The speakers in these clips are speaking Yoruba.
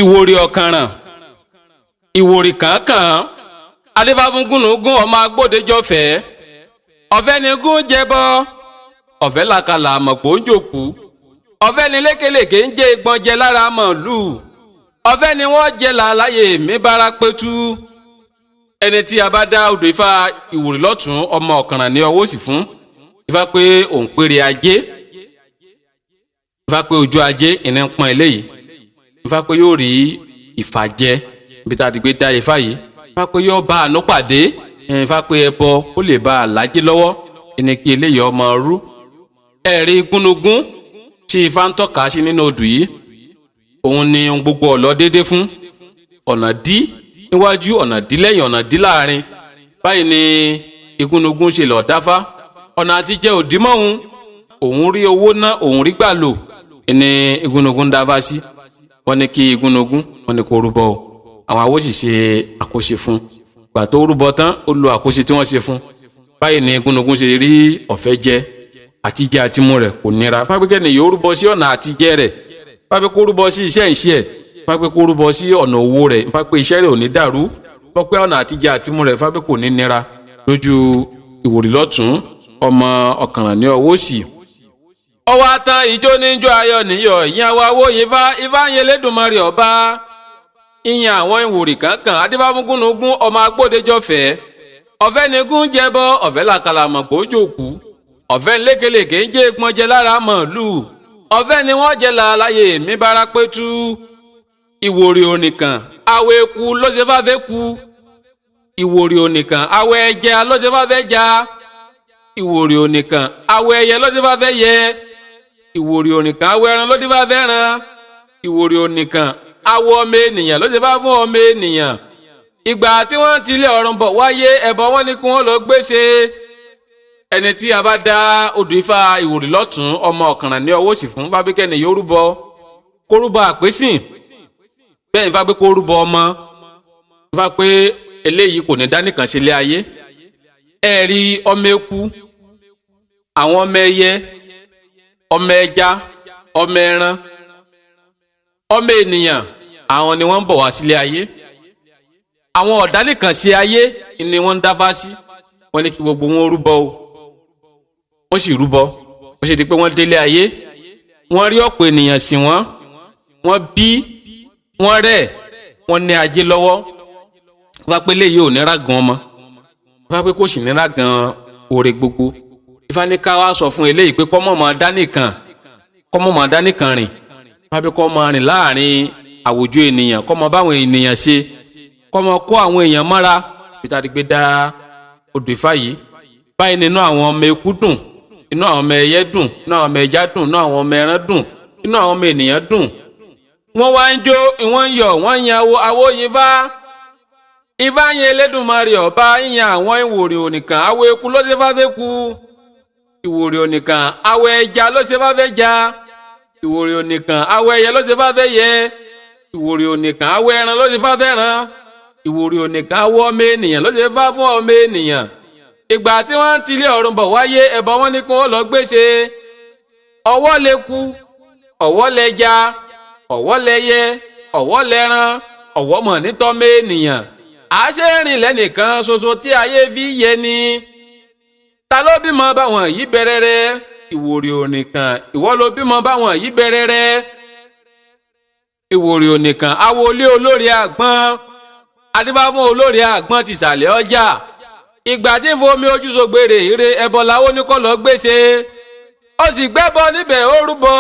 ìwòrì ọ̀kànràn ìwòrì kànkàn adébáfúngúnugún ọmọ agbódejọ́fẹ́ ọ̀fẹ́ ni gún jẹbọ ọ̀fẹ́ làkàlà àmọ̀pọ̀ ń jòkú ọ̀fẹ́ ni lékelèké ń jẹ ìgbọ̀n jẹ lára màálù ọ̀fẹ́ ni wọ́n jẹ làlàyé mi bára pẹ́tù ẹni tí a bá dá odò ifá ìwòrì lọ́tún ọmọ ọ̀kànràn ní ọwọ́ òsì fún ifá pé òun péré ajé ifá pé ojú ajé ìní ń pọ́n eléyìí ifá pé yóò rí ìfàjẹ ibi tá a ti gbé dá ifá yìí ifá pé yóò bá àánú pàdé ifá pé ẹbọ ó lè bá àlájé lọ́wọ́ ẹni kí eléyìí ọmọ rú ẹ̀rí gúnugún tí ifá ń tọ́ka sí nínú odù yìí òun ni ohun gbogbo ọ̀lọ́ déédé fún ọ̀nà dí níwájú ọ̀nà dí lẹ́yìn ọ̀nà dí láàrin báyìí ni igúnugún ṣe lọ́ọ́ dáfá ọ̀nà àtijẹ́ òdìmọ̀hún òun rí owó ná òun rí gbà lò ní igúnugún dáfá sí wọ́n ní kí igúnugún wọ́n ní kó rúbọ o àwọn àwo sì ṣe àkóṣe fún gbà tó rúbọ tán ó lo àkóṣe tí wọ́n ṣe fún báyìí ni igúnugún ṣe rí ọ̀fẹ́ jẹ àtijẹ àtimú rẹ̀ kò nira fábíkẹ́ ni yóò rúbọ sí ọ̀nà àtijẹ rẹ̀ fábí kó rúbọ sí iṣẹ́ ìṣe ẹ̀ fábí kó rúbọ sí ọ̀nà owó rẹ̀ fábí iṣẹ́ rẹ̀ ò ní dàrú fábí ọ̀nà àtijẹ àtimú rẹ̀ fábí kò ní nira lójú ìwòrì lọ́tún ọmọ ọ̀kànràn ní ọwọ́ òsì. ọwọ́ atan ìjó níjó ayọ̀ níyọ̀ ìyẹn àwa wo ifá yẹn lẹ́dùnmarè ọba ìyẹn àwọn ìwòrì kankan adébáfúngúnugún ọmọ agbódejọ́fẹ́ ọ̀fẹ́ ni gún jẹbọ ọ̀fẹ́ làkàlà mọ̀pọ̀ òjòkú ọ̀fẹ́ lékelèké ń jẹ́ ìpọ́njẹ lára màálù ọ̀fẹ́ ni wọ́n jẹ làlàyé mi bára pẹ́tù ìwòrì onìkan àwọ̀ eku ló ṣe fáfẹ́ ku ìwòrì onìkan àwọ̀ ẹja ló ṣe fáfẹ́ já ìwòrì onìkan àwọ̀ ẹyẹ ló ṣe fáfẹ́ yẹ ìwòrì onìkan àwọ̀ ẹran ló ṣe fáfẹ́ ran ìwòrì onìkan àwọ̀ ọmọ ènìyàn ló ṣe fá fún ọmọ ènìyàn ìgbà tí wọ́n ti lé ọ̀run bọ̀ wáyé ẹbọ wọn ni kí wọ́n lọ gbéṣe ẹni tí a bá dá odò ifá ìwòrì lọ́tún ọmọ ọ̀kànràn ní ọwọ́ òsì fún fábíkẹ́ ni yóò rúbọ kó rúbọ àpésìn bẹ́ẹ̀ ni fá pé kó rúbọ ọmọ fá pé eléyìí kò ní dá nìkan ṣe lé ayé ẹ̀rí ọmọ eku àwọn ọmọ ẹyẹ ọmọ ẹja ọmọ ẹran ọmọ ènìyàn àwọn ni wọ́n ń bọ̀ wá sílé ayé àwọn ọ̀dá nìkan ṣe ayé ni wọ́n ń dáfá sí wọ́n ní kí gbogbo wọn rúbọ o wọ́n sì rúbọ wọ́n sì di pé wọ́n délé ayé wọ́n rí ọ̀pọ̀ ènìyàn sí wọ́n bí wọ́n rẹ̀ wọ́n ní ajé lọ́wọ́ wọ́n pé léyìí ò nira gan ọmọ wọ́n pé kò sì nira gan oore gbogbo Ifá ní ká wá sọ fún eléyìí pé kọ́mọ̀ máa dá nìkan rìn wọ́n pé kọ́ máa rìn láàrin àwùjọ ènìyàn kọ́ máa báwọn ènìyàn ṣe kọ́ máa kó àwọn èèyàn mọ́ra peter digbe dá odò Ifá yìí báyìí nínú àwọn ọmọ eku dùn inú àwọn ọmọ ẹyẹ dùn inú àwọn ọmọ ẹja dùn inú àwọn ọmọ ẹran dùn inú àwọn ọmọ ènìyàn dùn wọ́n wá ń jó wọ́n ń yọ̀ wọ́n ń yan awo yin Ifá yin Elédùmarè ọba yan àwọn ìwòrì onìkan àwọ̀ eku ló ṣe fá fẹ́ ku ìwòrì onìkan àwọ̀ ẹja ló ṣe fá fẹ́ já ìwòrì onìkan àwọ̀ ẹyẹ ló ṣe fá fẹ́ yẹ ìwòrì onìkan àwọ̀ ẹran ló ṣe fá fẹ́ ran ìwòrì onìkan àwọ̀ ọmọ ènìyàn ló ṣe fá fún ọmọ ènìyàn ìgbà tí wọ́n ti lé ọ̀run bọ̀ wáyé ẹbọ wọn ní kí wọ́n lọ gbéṣe ọwọ́ lẹ́ku ọwọ́ lẹ́ja ọwọ́ lẹ́yẹ ọwọ́ lẹ́ran ọwọ́ mọ̀ nítọ́mọ ènìyàn àṣẹ́rìn lẹ́nìkan ṣoṣo tí ayé fi yẹ ni ta ló bímọ báwọn yìí bẹ̀rẹ̀ rẹ ìwòrì onìkan ìwọ ló bímọ báwọn yìí bẹ̀rẹ̀ rẹ ìwòrì onìkan awolé olórí àgbọn adébáfún olórí àgbọn ti sàlẹ̀ ọjà ìgbà tí ń fomi ojú sògbèrè ire ẹbọ làwọn oníkọlọ gbèsè ó sì gbẹ́bọ níbẹ̀ ó rúbọ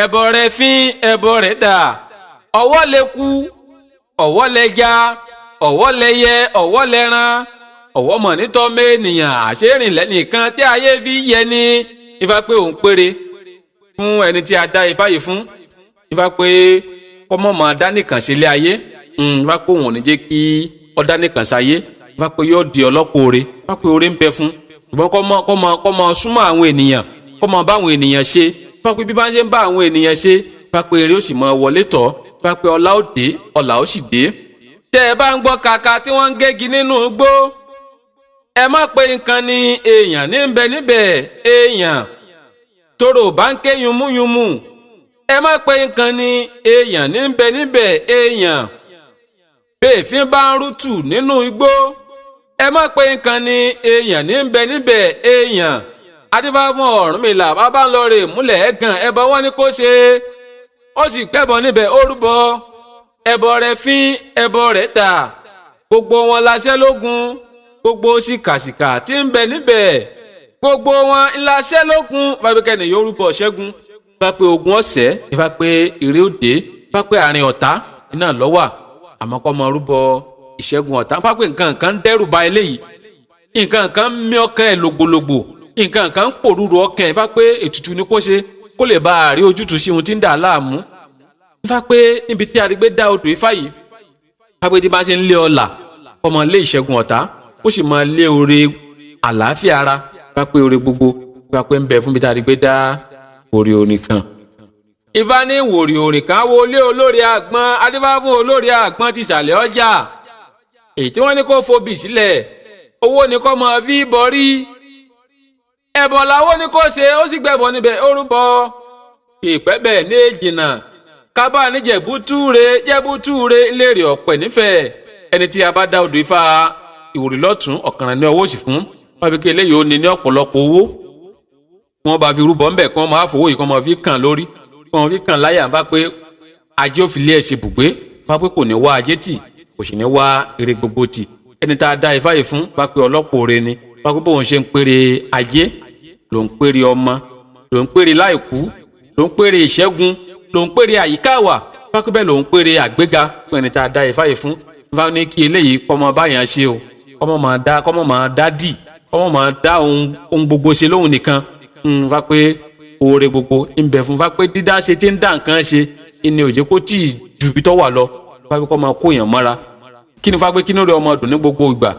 ẹbọ rẹ̀ fín ẹbọ rẹ̀ dà ọwọ́ lẹ́ku ọwọ́ lẹ́ja ọwọ́ lẹ́yẹ ọwọ́ lẹ́ran ọwọ́ mọ̀ nítọ́mọ ènìyàn àṣẹ́rìn lẹ́nìkan tí ayé fi yẹ ni Ifá pé òun péré fún ẹni tí a dá Ifá yìí fún Ifá pé kọ́mọ́ mọ̀ dá nìkan sílé ayé Ifá pé òun ò ní jẹ́ kí ọ dá nìkan sáyé Ifá pé yóò di ọlọ́pọ̀ oore Ifá pé oore ń bẹ fún ṣùgbọ́n kọ́mọ súnmọ́ àwọn ènìyàn kọ́mọ bá àwọn ènìyàn ṣe Ifá pé bí bá ń ṣe ń bá àwọn ènìyàn ṣe Ifá pé eré ó sì máa wọlé tọ̀ Ifá pé ọlá ó dé ọlà ó sì dé. tẹ́ ẹ bá ń gbọ́ kàkà tí wọ́n ń gégi nínú igbó ẹ má pé nǹkan ni èèyàn ní ń bẹ níbẹ̀ èèyàn tóró bá ń ké yunmúyunmú ẹ má pe nǹkan ní èèyàn níbẹ̀ níbẹ̀ èèyàn bẹ́ẹ̀fín bá ń rútù nínú igbó ẹ má pe nǹkan ní èèyàn níbẹ̀ níbẹ̀ èèyàn adífá fún Ọ̀rúnmìlà bàbá ń lọ rè múlẹ̀ ẹ̀gàn ẹbọ wọn ni kó ṣe ó sì gbẹ́bọ níbẹ̀ ó rúbọ ẹbọ rẹ̀ fín ẹbọ rẹ̀ dà gbogbo wọn láṣẹ lógun gbogbo síkàsíkà tí ń bẹ níbẹ̀ gbogbo wọn ńláṣẹ lógun fábíkẹ́ni yóò rúbọ ṣẹ́gun bá pé ogun ọ̀sẹ̀ ìfá pé èrè òde bá pé àárín ọ̀tá iná lọ́wà àmọ́ kọ́ mọ rúbọ ìṣẹ́gun ọ̀tá fá pé nǹkan kan dẹ́rù ba eléyìí nǹkan kan mí ọkàn ẹ̀ lògbòlògbò nǹkan kan ń pòrúurú ọkàn ẹ̀ fá pé ètùtù ni kó ṣe kó lè bá àrí ojútùú sí ohun tí ń dà á láàmú fá pé níbi tí arígbé dá odò Ifá yìí fá pé tí bá ṣe ń lé ọlà kọ́ mọ lé ìṣẹ́gun ọ̀tá ó sì mọ lé oore àlàáfíà ara fá pé oore gbogbo fá pé ń bẹ fún bí tí arígbé dá orí orin kan. Ifá ní wòrì orin kan wo lé olórí àgbọn adífá fún olórí àgbọn ti sàlẹ̀ ọjà èyí tí wọ́n ní kó fobì sílẹ̀ owó ni kó máa fi bọrí ẹbọ làwọn ní kó ṣe ó sì gbẹbọ níbẹ̀ ó rúbọ ìpẹ́ bẹ́ẹ̀ ní èjìnà kábà ní jẹ̀bútúre ńlẹ̀rẹ̀ ọ̀pẹ̀ nífẹ̀ẹ́ ẹni tí a bá dá odò Ifá ìwòrì lọ́tún ọ̀kànràn ní ọwọ́ òsì fún wọn bí kí eléyìí ó ní ọ̀pọ̀lọpọ̀ owó wọn bá fi rúbọ ńbẹ kí wọn máa fowó yìí kí wọn máa fi kàn lórí kí wọn fi kàn láyà fá pé ajé òfìlẹ ẹ ṣe bùgbé fá pé kò ní wá ajé tì kò sì ní wá ire gbogbo tì ẹni tá a dá Ifá yìí fún fá pé ọlọ́pọ̀ oore ni fá pé bóun ṣe ń pèrè ajé ló ń pèrè ọmọ ló ń pèrè láìkú ló ń pèrè ìṣẹ́gun ló ń pèrè àyíká wà fá pé bẹ́ẹ̀ ló ń pèrè àgbéga fún ẹni tá a dá Ifá yìí fún fá ní kí eléyìí kọ́mọ báyàn ṣe o kọ́mọ máa dá dì kọ́mọ máa dá ohun gbogbo ṣe lóhun nìkan fá pé oore gbogbo ń bẹ fún fá pé dídá ṣe tí ń dá nǹkan ṣe ìní òjé kó tí ì ju ibi tó wà lọ fá pé kó máa kó èèyàn mọ́ra kí ni fá pé kí ni ó rẹ ọmọ dùn ní gbogbo ìgbà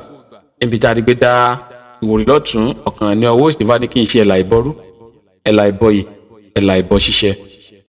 ibi tá a rí gbé dá ìwòrì lọ́tún ọ̀kàn ní ọwọ́ òsì fá ní kí n ṣe ẹ̀là ìbọrú ẹ̀là ìbọyì ẹ̀là ìbọ ṣíṣẹ́.